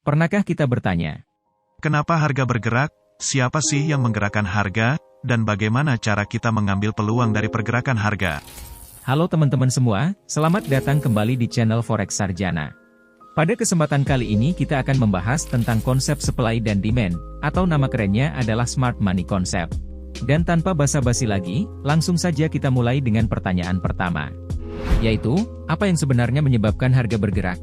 Pernahkah kita bertanya, Kenapa harga bergerak? Siapa sih yang menggerakkan harga? Dan bagaimana cara kita mengambil peluang dari pergerakan harga? halo teman-teman semua, selamat datang kembali di channel Forex Sarjana. Pada kesempatan kali ini kita akan membahas tentang konsep supply dan demand, atau nama kerennya adalah smart money concept. Dan tanpa basa-basi lagi, langsung saja kita mulai dengan pertanyaan pertama. Yaitu, apa yang sebenarnya menyebabkan harga bergerak?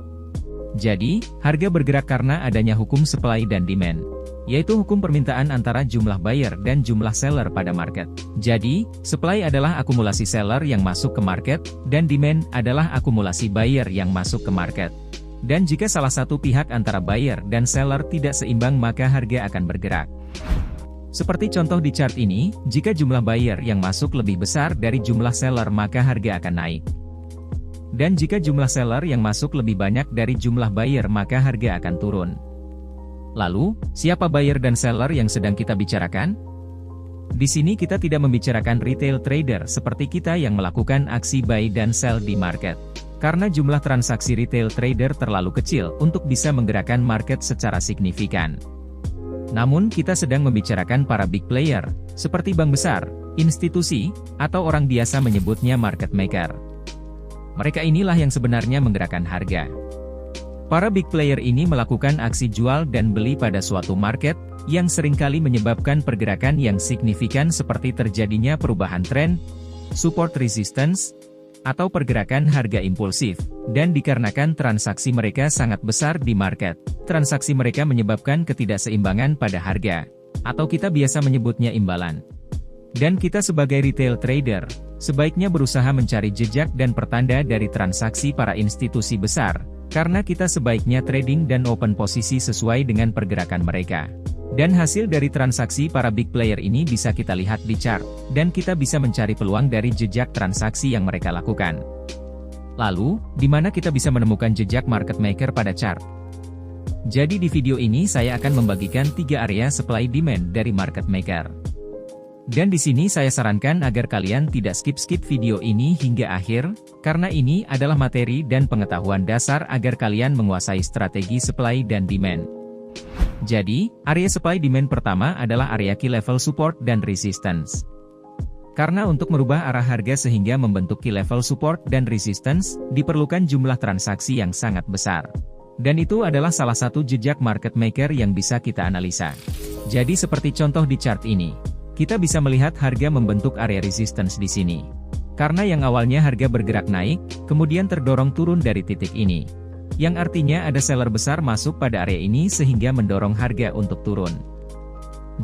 Jadi, harga bergerak karena adanya hukum supply dan demand, yaitu hukum permintaan antara jumlah buyer dan jumlah seller pada market. Jadi, supply adalah akumulasi seller yang masuk ke market, dan demand adalah akumulasi buyer yang masuk ke market. Dan jika salah satu pihak antara buyer dan seller tidak seimbang maka harga akan bergerak. Seperti contoh di chart ini, jika jumlah buyer yang masuk lebih besar dari jumlah seller maka harga akan naik. Dan jika jumlah seller yang masuk lebih banyak dari jumlah buyer maka harga akan turun. Lalu, siapa buyer dan seller yang sedang kita bicarakan? Di sini kita tidak membicarakan retail trader seperti kita yang melakukan aksi buy dan sell di market. Karena jumlah transaksi retail trader terlalu kecil untuk bisa menggerakkan market secara signifikan. Namun kita sedang membicarakan para big player, seperti bank besar, institusi, atau orang biasa menyebutnya market maker. Mereka inilah yang sebenarnya menggerakkan harga. Para big player ini melakukan aksi jual dan beli pada suatu market, yang seringkali menyebabkan pergerakan yang signifikan seperti terjadinya perubahan tren, support resistance, atau pergerakan harga impulsif. Dan dikarenakan transaksi mereka sangat besar di market, transaksi mereka menyebabkan ketidakseimbangan pada harga, atau kita biasa menyebutnya imbalan. Dan kita sebagai retail trader, sebaiknya berusaha mencari jejak dan pertanda dari transaksi para institusi besar, karena kita sebaiknya trading dan open posisi sesuai dengan pergerakan mereka. Dan hasil dari transaksi para big player ini bisa kita lihat di chart, dan kita bisa mencari peluang dari jejak transaksi yang mereka lakukan. Lalu, di mana kita bisa menemukan jejak market maker pada chart? Jadi di video ini saya akan membagikan 3 area supply demand dari market maker. Dan di sini saya sarankan agar kalian tidak skip video ini hingga akhir, karena ini adalah materi dan pengetahuan dasar agar kalian menguasai strategi supply dan demand. Jadi, area supply demand pertama adalah area key level support dan resistance. Karena untuk merubah arah harga sehingga membentuk key level support dan resistance, diperlukan jumlah transaksi yang sangat besar. Dan itu adalah salah satu jejak market maker yang bisa kita analisa. Jadi seperti contoh di chart ini, kita bisa melihat harga membentuk area resistance di sini. Karena yang awalnya harga bergerak naik, kemudian terdorong turun dari titik ini. Yang artinya ada seller besar masuk pada area ini sehingga mendorong harga untuk turun.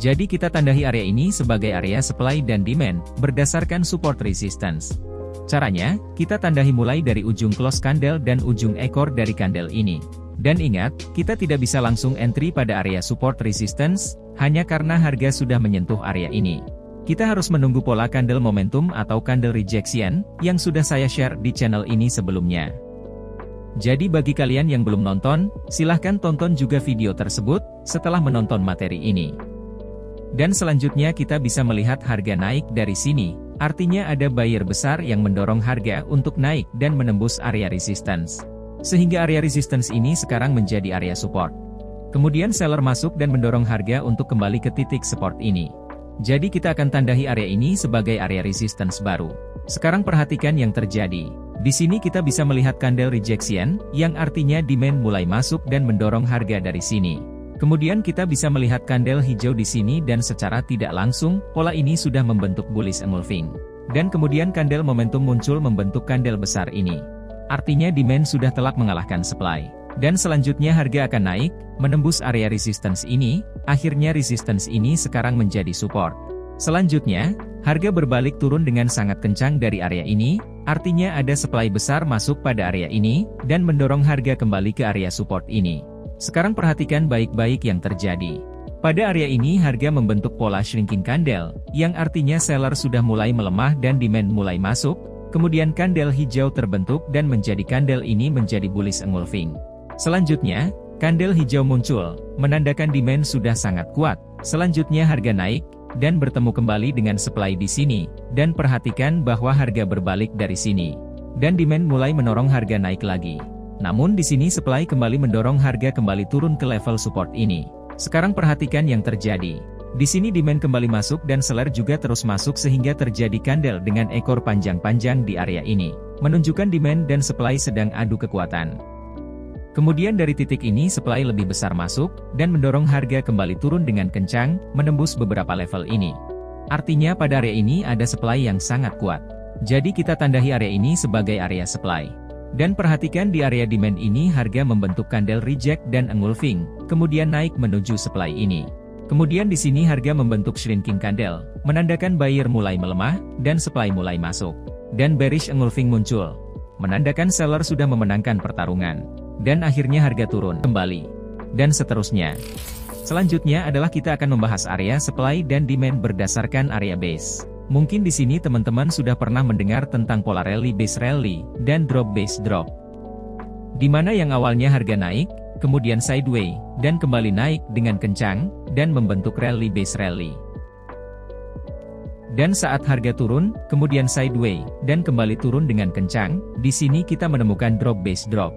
Jadi kita tandai area ini sebagai area supply dan demand, berdasarkan support resistance. Caranya, kita tandai mulai dari ujung close candle dan ujung ekor dari candle ini. Dan ingat, kita tidak bisa langsung entry pada area support resistance, hanya karena harga sudah menyentuh area ini. Kita harus menunggu pola candle momentum atau candle rejection, yang sudah saya share di channel ini sebelumnya. Jadi bagi kalian yang belum nonton, silahkan tonton juga video tersebut, setelah menonton materi ini. Dan selanjutnya kita bisa melihat harga naik dari sini, artinya ada buyer besar yang mendorong harga untuk naik dan menembus area resistance. Sehingga area resistance ini sekarang menjadi area support. Kemudian seller masuk dan mendorong harga untuk kembali ke titik support ini. Jadi kita akan tandai area ini sebagai area resistance baru. Sekarang perhatikan yang terjadi. Di sini kita bisa melihat candle rejection, yang artinya demand mulai masuk dan mendorong harga dari sini. Kemudian kita bisa melihat candle hijau di sini dan secara tidak langsung, pola ini sudah membentuk bullish engulfing. Dan kemudian candle momentum muncul membentuk candle besar ini. Artinya demand sudah telak mengalahkan supply. Dan selanjutnya harga akan naik, menembus area resistance ini, akhirnya resistance ini sekarang menjadi support. Selanjutnya, harga berbalik turun dengan sangat kencang dari area ini, artinya ada supply besar masuk pada area ini, dan mendorong harga kembali ke area support ini. Sekarang perhatikan baik-baik yang terjadi. Pada area ini harga membentuk pola shrinking candle, yang artinya seller sudah mulai melemah dan demand mulai masuk, kemudian candle hijau terbentuk dan menjadi candle ini menjadi bullish engulfing. Selanjutnya, candle hijau muncul, menandakan demand sudah sangat kuat. Selanjutnya harga naik, dan bertemu kembali dengan supply di sini, dan perhatikan bahwa harga berbalik dari sini. Dan demand mulai mendorong harga naik lagi. Namun di sini supply kembali mendorong harga kembali turun ke level support ini. Sekarang perhatikan yang terjadi. Di sini demand kembali masuk dan seller juga terus masuk sehingga terjadi candle dengan ekor panjang-panjang di area ini, menunjukkan demand dan supply sedang adu kekuatan. Kemudian dari titik ini supply lebih besar masuk, dan mendorong harga kembali turun dengan kencang, menembus beberapa level ini. Artinya pada area ini ada supply yang sangat kuat. Jadi kita tandai area ini sebagai area supply. Dan perhatikan di area demand ini harga membentuk candle reject dan engulfing, kemudian naik menuju supply ini. Kemudian di sini harga membentuk shrinking candle, menandakan buyer mulai melemah, dan supply mulai masuk. Dan bearish engulfing muncul, menandakan seller sudah memenangkan pertarungan. Dan akhirnya harga turun kembali. Dan seterusnya. Selanjutnya adalah kita akan membahas area supply dan demand berdasarkan area base. Mungkin di sini teman-teman sudah pernah mendengar tentang pola rally base rally, dan drop base drop. Di mana yang awalnya harga naik, kemudian sideways, dan kembali naik dengan kencang, dan membentuk rally base rally. Dan saat harga turun, kemudian sideways, dan kembali turun dengan kencang, di sini kita menemukan drop base drop.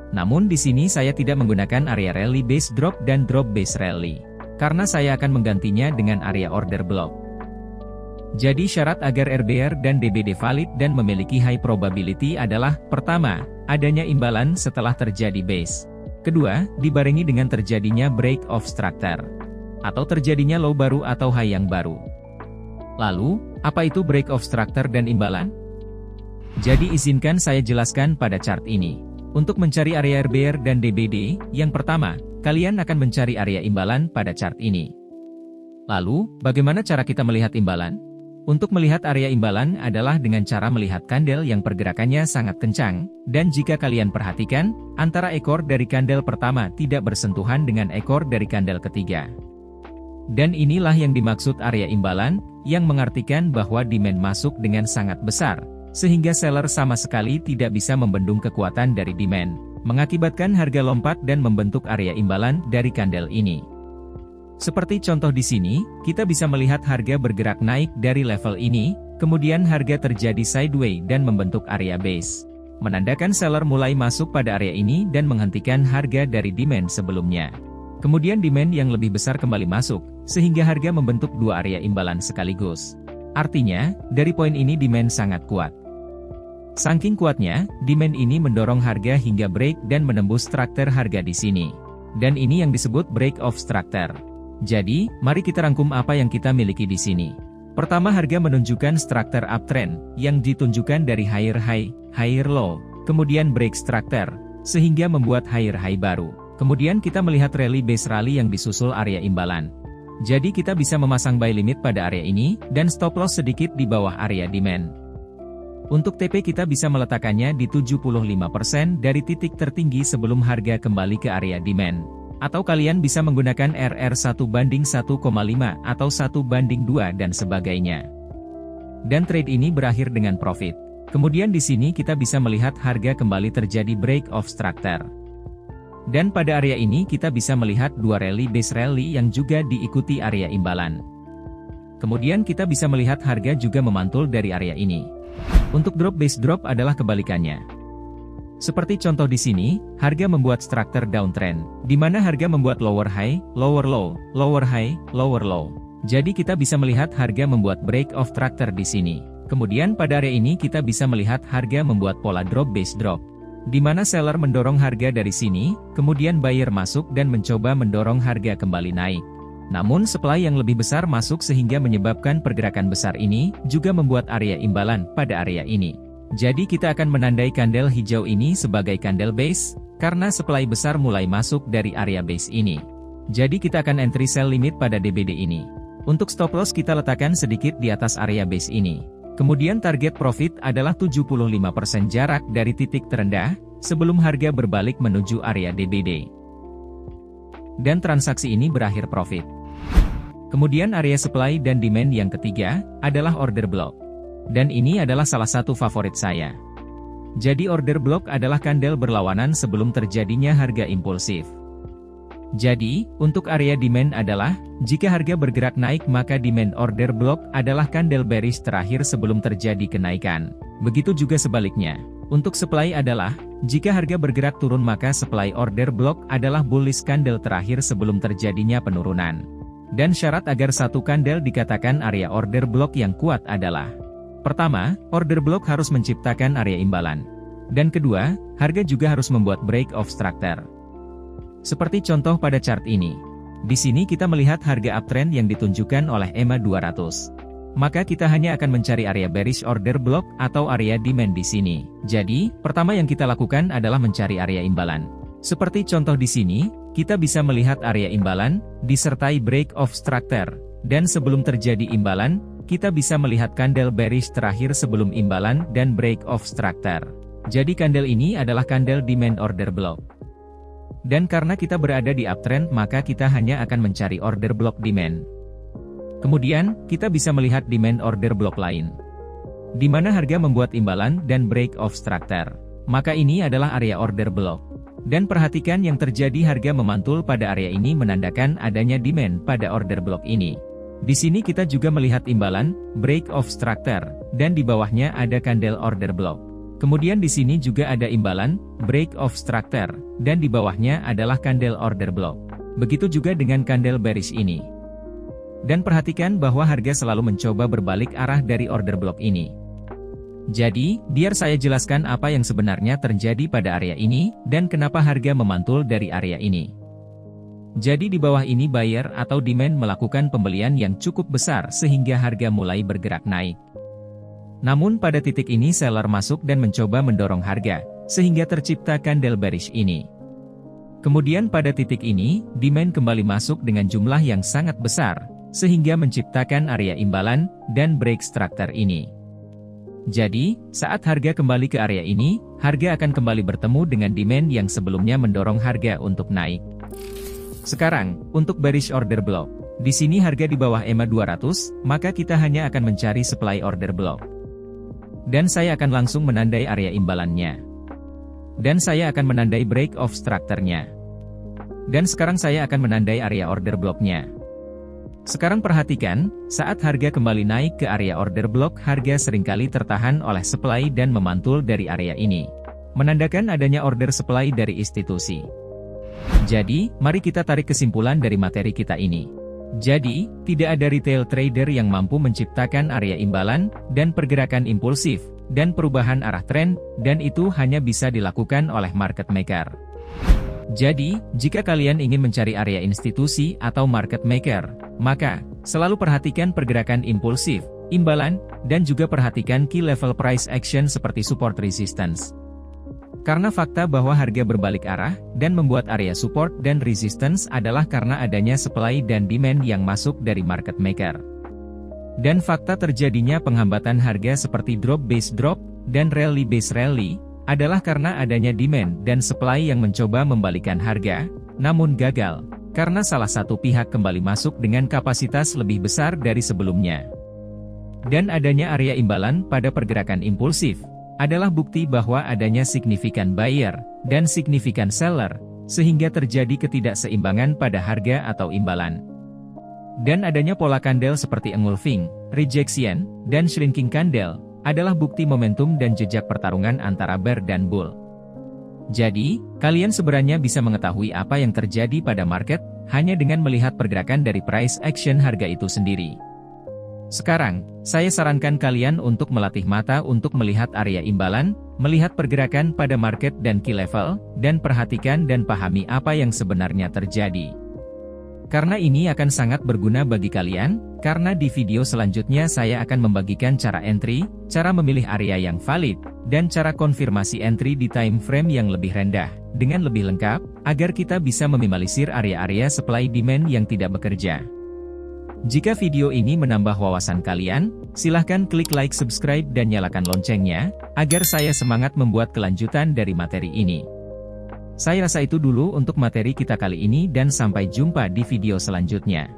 Namun di sini saya tidak menggunakan area rally base drop dan drop base rally, karena saya akan menggantinya dengan area order block. Jadi syarat agar RBR dan DBD valid dan memiliki high probability adalah, pertama, adanya imbalan setelah terjadi base. Kedua, dibarengi dengan terjadinya break of structure, atau terjadinya low baru atau high yang baru. Lalu, apa itu break of structure dan imbalan? Jadi izinkan saya jelaskan pada chart ini. Untuk mencari area RBR dan DBD, yang pertama, kalian akan mencari area imbalan pada chart ini. Lalu, bagaimana cara kita melihat imbalan? Untuk melihat area imbalan adalah dengan cara melihat candle yang pergerakannya sangat kencang, dan jika kalian perhatikan, antara ekor dari candle pertama tidak bersentuhan dengan ekor dari candle ketiga. Dan inilah yang dimaksud area imbalan, yang mengartikan bahwa demand masuk dengan sangat besar, sehingga seller sama sekali tidak bisa membendung kekuatan dari demand, mengakibatkan harga lompat dan membentuk area imbalan dari candle ini. Seperti contoh di sini, kita bisa melihat harga bergerak naik dari level ini, kemudian harga terjadi sideways dan membentuk area base. Menandakan seller mulai masuk pada area ini dan menghentikan harga dari demand sebelumnya. Kemudian demand yang lebih besar kembali masuk, sehingga harga membentuk dua area imbalan sekaligus. Artinya, dari poin ini demand sangat kuat. Saking kuatnya, demand ini mendorong harga hingga break dan menembus structure harga di sini. Dan ini yang disebut break of structure. Jadi, mari kita rangkum apa yang kita miliki di sini. Pertama, harga menunjukkan structure uptrend, yang ditunjukkan dari higher high, higher low, kemudian break structure, sehingga membuat higher high baru. Kemudian kita melihat rally base rally yang disusul area imbalan. Jadi kita bisa memasang buy limit pada area ini, dan stop loss sedikit di bawah area demand. Untuk TP kita bisa meletakkannya di 75% dari titik tertinggi sebelum harga kembali ke area demand. Atau kalian bisa menggunakan RR 1:1,5 atau 1:2 dan sebagainya. Dan trade ini berakhir dengan profit. Kemudian di sini kita bisa melihat harga kembali terjadi break of structure. Dan pada area ini kita bisa melihat dua rally base rally yang juga diikuti area imbalan. Kemudian kita bisa melihat harga juga memantul dari area ini. Untuk drop base drop adalah kebalikannya. Seperti contoh di sini, harga membuat structure downtrend, di mana harga membuat lower high, lower low, lower high, lower low. Jadi kita bisa melihat harga membuat break of structure di sini. Kemudian pada area ini kita bisa melihat harga membuat pola drop base drop, di mana seller mendorong harga dari sini, kemudian buyer masuk dan mencoba mendorong harga kembali naik. Namun supply yang lebih besar masuk sehingga menyebabkan pergerakan besar ini, juga membuat area imbalan pada area ini. Jadi kita akan menandai candle hijau ini sebagai candle base, karena supply besar mulai masuk dari area base ini. Jadi kita akan entry sell limit pada DBD ini. Untuk stop loss kita letakkan sedikit di atas area base ini. Kemudian target profit adalah 75% jarak dari titik terendah, sebelum harga berbalik menuju area DBD. Dan transaksi ini berakhir profit. Kemudian area supply dan demand yang ketiga, adalah order block. Dan ini adalah salah satu favorit saya. Jadi order block adalah candle berlawanan sebelum terjadinya harga impulsif. Jadi, untuk area demand adalah, jika harga bergerak naik maka demand order block adalah candle bearish terakhir sebelum terjadi kenaikan. Begitu juga sebaliknya. Untuk supply adalah, jika harga bergerak turun maka supply order block adalah bullish candle terakhir sebelum terjadinya penurunan. Dan syarat agar satu candle dikatakan area order block yang kuat adalah: pertama, order block harus menciptakan area imbalan. Dan kedua, harga juga harus membuat break of structure. Seperti contoh pada chart ini. Di sini kita melihat harga uptrend yang ditunjukkan oleh EMA 200. Maka kita hanya akan mencari area bearish order block atau area demand di sini. Jadi, pertama yang kita lakukan adalah mencari area imbalan. Seperti contoh di sini, kita bisa melihat area imbalan, disertai break of structure. Dan sebelum terjadi imbalan, kita bisa melihat candle bearish terakhir sebelum imbalan dan break of structure. Jadi candle ini adalah candle demand order block. Dan karena kita berada di uptrend maka kita hanya akan mencari order block demand. Kemudian, kita bisa melihat demand order block lain, di mana harga membuat imbalan dan break of structure. Maka ini adalah area order block. Dan perhatikan yang terjadi, harga memantul pada area ini menandakan adanya demand pada order block ini. Di sini kita juga melihat imbalan, break of structure, dan di bawahnya ada candle order block. Kemudian di sini juga ada imbalan, break of structure, dan di bawahnya adalah candle order block. Begitu juga dengan candle bearish ini. Dan perhatikan bahwa harga selalu mencoba berbalik arah dari order block ini. Jadi, biar saya jelaskan apa yang sebenarnya terjadi pada area ini, dan kenapa harga memantul dari area ini. Jadi di bawah ini buyer atau demand melakukan pembelian yang cukup besar sehingga harga mulai bergerak naik. Namun pada titik ini seller masuk dan mencoba mendorong harga, sehingga tercipta candle bearish ini. Kemudian pada titik ini, demand kembali masuk dengan jumlah yang sangat besar, sehingga menciptakan area imbalan, dan break structure ini. Jadi, saat harga kembali ke area ini, harga akan kembali bertemu dengan demand yang sebelumnya mendorong harga untuk naik. Sekarang, untuk bearish order block. Di sini harga di bawah EMA 200, maka kita hanya akan mencari supply order block. Dan saya akan langsung menandai area imbalannya. Dan saya akan menandai break of structure-nya. Dan sekarang saya akan menandai area order block-nya. Sekarang perhatikan, saat harga kembali naik ke area order block, harga seringkali tertahan oleh supply dan memantul dari area ini. Menandakan adanya order supply dari institusi. Jadi, mari kita tarik kesimpulan dari materi kita ini. Jadi, tidak ada retail trader yang mampu menciptakan area imbalan, dan pergerakan impulsif, dan perubahan arah tren, dan itu hanya bisa dilakukan oleh market maker. Jadi, jika kalian ingin mencari area institusi atau market maker, maka, selalu perhatikan pergerakan impulsif, imbalan, dan juga perhatikan key level price action seperti support resistance. Karena fakta bahwa harga berbalik arah, dan membuat area support dan resistance adalah karena adanya supply dan demand yang masuk dari market maker. Dan fakta terjadinya penghambatan harga seperti drop base drop, dan rally base rally, adalah karena adanya demand dan supply yang mencoba membalikan harga, namun gagal, karena salah satu pihak kembali masuk dengan kapasitas lebih besar dari sebelumnya. Dan adanya area imbalan pada pergerakan impulsif, adalah bukti bahwa adanya signifikan buyer, dan signifikan seller, sehingga terjadi ketidakseimbangan pada harga atau imbalan. Dan adanya pola candle seperti engulfing, rejection, dan shrinking candle, adalah bukti momentum dan jejak pertarungan antara bear dan bull. Jadi, kalian sebenarnya bisa mengetahui apa yang terjadi pada market, hanya dengan melihat pergerakan dari price action harga itu sendiri. Sekarang, saya sarankan kalian untuk melatih mata untuk melihat area imbalan, melihat pergerakan pada market dan key level, dan perhatikan dan pahami apa yang sebenarnya terjadi. Karena ini akan sangat berguna bagi kalian, karena di video selanjutnya saya akan membagikan cara entry, cara memilih area yang valid, dan cara konfirmasi entry di time frame yang lebih rendah, dengan lebih lengkap, agar kita bisa meminimalisir area-area supply demand yang tidak bekerja. Jika video ini menambah wawasan kalian, silahkan klik like, subscribe, dan nyalakan loncengnya, agar saya semangat membuat kelanjutan dari materi ini. Saya rasa itu dulu untuk materi kita kali ini dan sampai jumpa di video selanjutnya.